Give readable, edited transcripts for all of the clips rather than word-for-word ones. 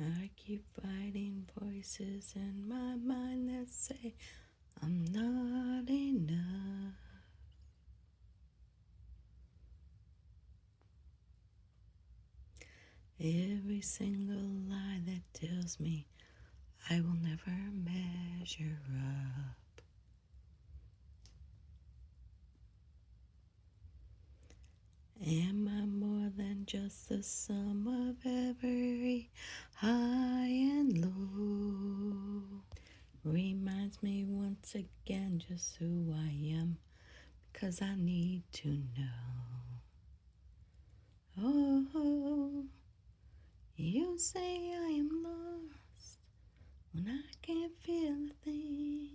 I keep fighting voices in my mind that say I'm not enough. Every single lie that tells me I will never measure up. Am I more than just the sum of every high and low? Reminds me once again just who I am, because I need to know. Oh, you say I am lost when I can't feel a thing.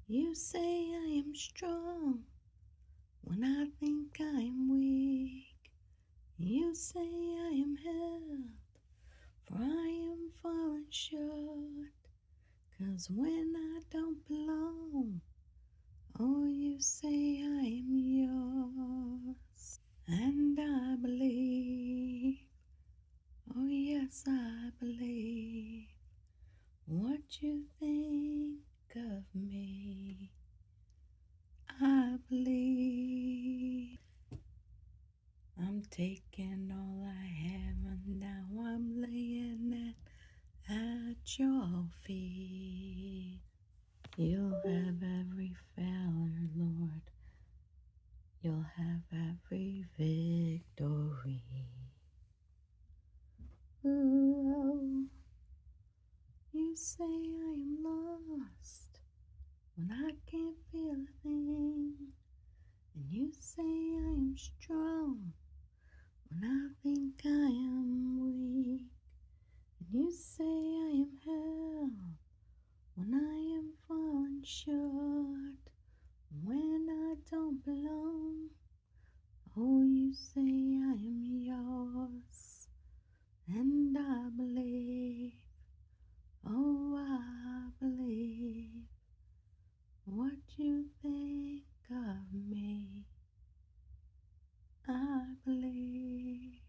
You say I am strong when I think I am weak. You say I am held, for I am falling short. 'Cause when I don't belong, oh, you say I am yours. And I believe, oh yes, I believe what you think of me. I believe I'm taking all I have and now I'm laying it at your feet. You'll have every failure, Lord. You'll have every victory. Ooh, you say I am lost when I can't feel a thing. And you say I am strong when I think I am weak. And you say I am held when I am falling short. When I don't belong, oh, you say I am yours. And I believe, oh, I believe what you think of me. I believe.